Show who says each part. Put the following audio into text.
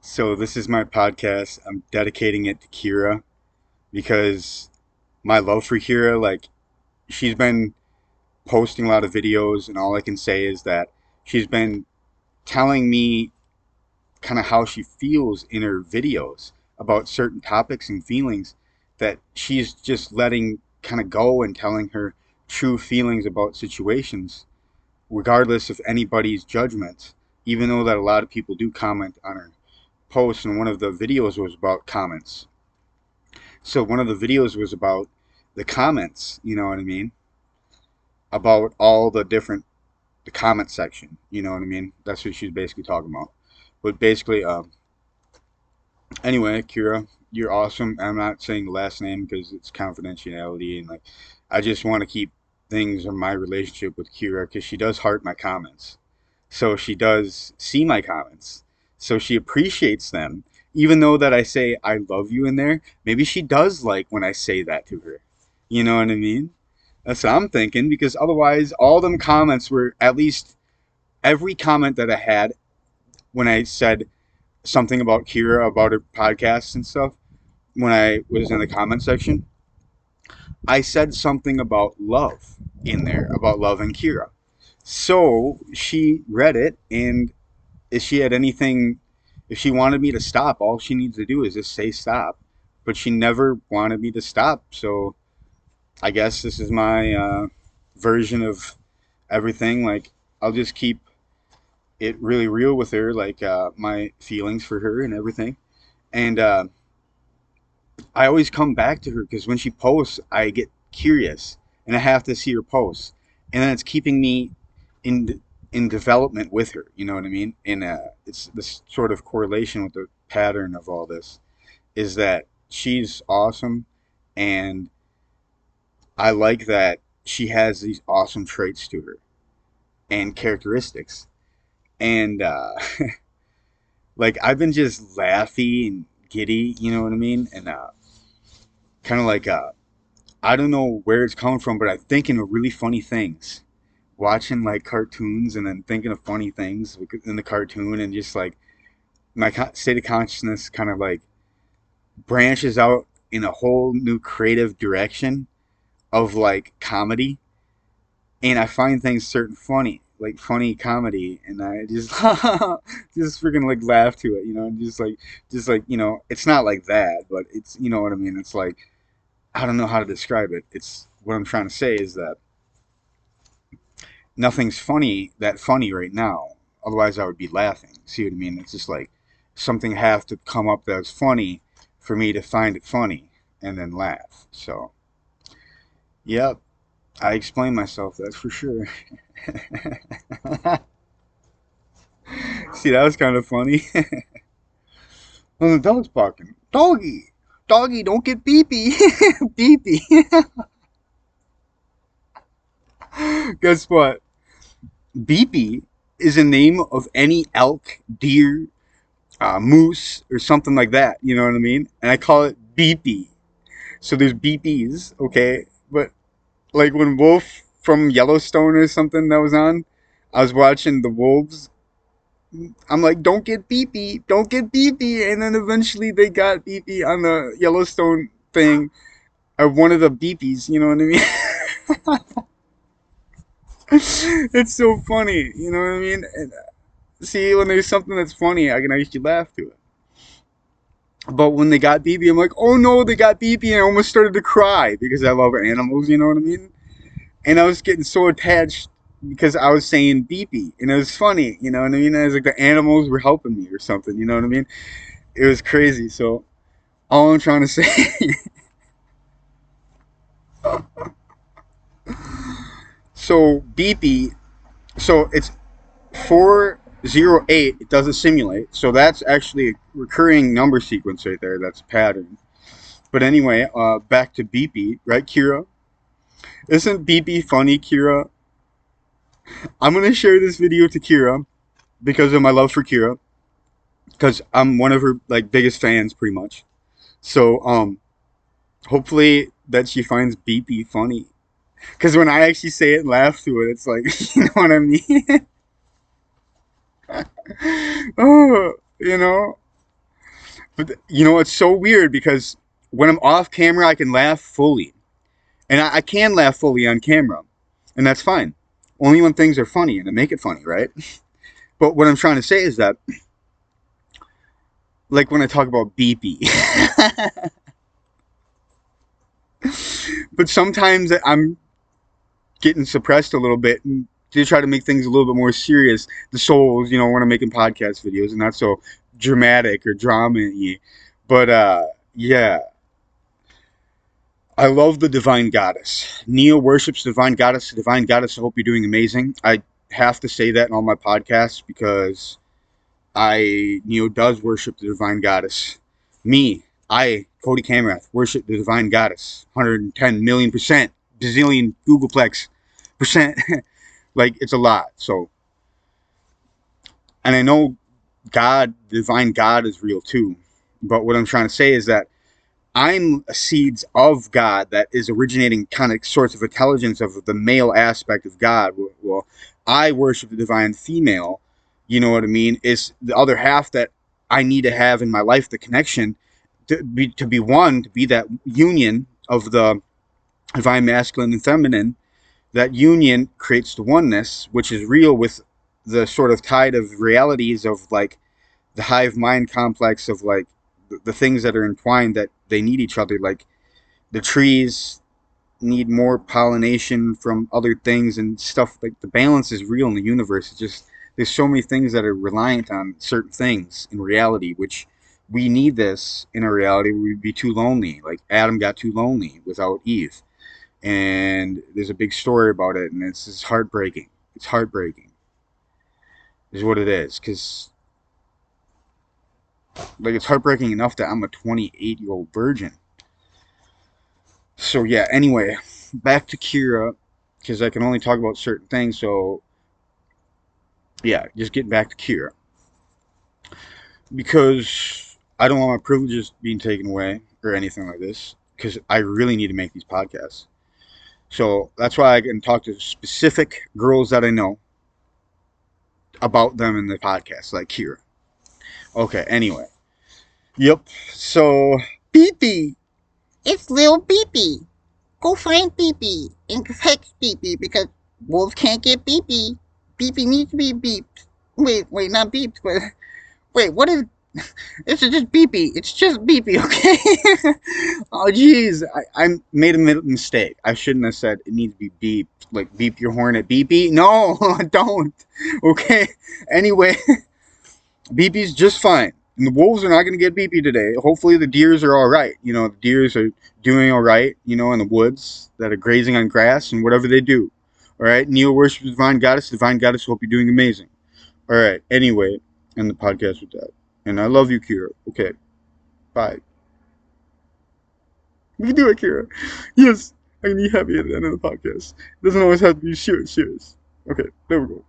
Speaker 1: So this is my podcast. I'm dedicating it to Keira because my love for Keira, like she's been posting a lot of videos, and all I can say is that she's been telling me kind of how she feels in her videos about certain topics and feelings that she's just letting kind of go and telling her true feelings about situations regardless of anybody's judgments, even though that a lot of people do comment on her posts. And one of the videos was about comments. So one of the videos was about the comments, you know what I mean? About all the different the comment section, you know what I mean? That's what she's basically talking about. But basically, anyway, Kira, you're awesome. I'm not saying the last name because it's confidentiality, and like, I just want to keep things in my relationship with Kira because she does heart my comments. So she does see my comments. So she appreciates them. Even though that I say I love you in there, maybe she does like when I say that to her. You know what I mean? That's what I'm thinking because otherwise all them comments were at least every comment that I had when I said something about Kira, about her podcasts and stuff, when I was in the comment section, I said something about love in there, about love and Kira. So she read it, and if she had anything, if she wanted me to stop, all she needs to do is just say stop. But she never wanted me to stop, so I guess this is my version of everything. Like, I'll just keep it really real with her, like my feelings for her and everything. And I always come back to her because when she posts, I get curious and I have to see her posts, and then it's keeping me in in development with her. You know what I mean? And it's this sort of correlation with the pattern of all this is that she's awesome, and I like that she has these awesome traits to her and characteristics, and like I've been just laughy and giddy. You know what I mean? And kind of like I don't know where it's coming from, but I'm thinking of really funny things. Watching like cartoons and then thinking of funny things in the cartoon, and just like my state of consciousness kind of like branches out in a whole new creative direction of like comedy, and I find things certain funny, like funny comedy, and I just just freaking like laugh to it, you know, and just like it's not like that, but it's what I mean. It's like I don't know how to describe it. It's what I'm trying to say is that nothing's funny right now. Otherwise, I would be laughing. See what I mean? It's just like something has to come up that's funny for me to find it funny and then laugh. So, yep, I explained myself. That's for sure. See, that was kind of funny. Oh, the dog's barking. Doggy, doggy, don't get beepy, beepy. Guess what? Beepy is a name of any elk, deer, moose or something like that. You know what I mean? And I call it beepy. So there's beepies, okay? But like when Wolf from Yellowstone or something that was on, I was watching the wolves. I'm like, don't get beepy, don't get beepy, and then eventually they got beepy on the Yellowstone thing, or one of the beepies. You know what I mean? It's so funny. You know what I mean? And, see, when there's something that's funny, I can actually laugh to it. But when they got BB, I'm like, oh no, they got BB, and I almost started to cry because I love animals, you know what I mean? And I was getting so attached because I was saying BB, and it was funny, you know what I mean? And it was like the animals were helping me or something, you know what I mean? It was crazy. So all I'm trying to say, so BB, so it's 408. It doesn't simulate, so that's actually a recurring number sequence right there. That's a pattern. But anyway, back to BB, right, Kira? Isn't BB funny, Kira? I'm gonna share this video to Kira because of my love for Kira, because I'm one of her like biggest fans, pretty much. So hopefully that she finds BB funny. Because when I actually say it and laugh to it, it's like you know what I mean. Oh, you know. But you know, it's so weird because when I'm off camera, I can laugh fully, and I can laugh fully on camera, and that's fine. Only when things are funny and to make it funny, right? But what I'm trying to say is that, like when I talk about BP, but sometimes I'm getting suppressed a little bit and to try to make things a little bit more serious. The souls, when I'm making podcast videos and not so dramatic or drama-y. But yeah, I love the divine goddess. Neo worships the divine goddess. The divine goddess, I hope you're doing amazing. I have to say that in all my podcasts because Neo does worship the divine goddess. Me, Cody Kamrath, worship the divine goddess. 110 million percent, bazillion Googleplex percent. Like, it's a lot. So, and I know God, the divine God is real too. But what I'm trying to say is that I'm a seeds of God that is originating kind of sorts of intelligence of the male aspect of God. Well, I worship the divine female, you know what I mean? Is the other half that I need to have in my life, the connection to be one, to be that union of the divine masculine and feminine. That union creates the oneness, which is real with the sort of tide of realities of like the hive mind complex of like the things that are entwined that they need each other. Like the trees need more pollination from other things and stuff. Like the balance is real in the universe. It's just there's so many things that are reliant on certain things in reality, which we need this in a reality where we'd be too lonely. Like Adam got too lonely without Eve. And there's a big story about it, and it's just heartbreaking. It's heartbreaking, is what it is. Because like it's heartbreaking enough that I'm a 28-year-old virgin. So yeah. Anyway, back to Keira, because I can only talk about certain things. So yeah, just getting back to Keira, because I don't want my privileges being taken away or anything like this. Because I really need to make these podcasts. So that's why I can talk to specific girls that I know about them in the podcast, like Keira. Okay. Anyway. Yep. So Beepy.
Speaker 2: It's little Beepy. Go find Beepy and fetch Beepy because wolves can't get Beepy. Beepy needs to be beeped. Wait, not beeped, but wait, what is? It's just Beepy. It's just Beepy, okay?
Speaker 1: Oh, jeez. I made a mistake. I shouldn't have said it needs to be beeped. Like, beep your horn at beepy. No, don't. Okay. Anyway, beepy's just fine. And the wolves are not going to get beepy today. Hopefully, the deers are all right. The deers are doing all right, in the woods that are grazing on grass and whatever they do. All right. Neo worships the divine goddess. Divine goddess, hope you're doing amazing. All right. Anyway, end the podcast with that. And I love you, Kira. Okay. Bye. We can do it, Kira. Yes, I can be happy at the end of the podcast. It doesn't always have to be serious. Okay, there we go.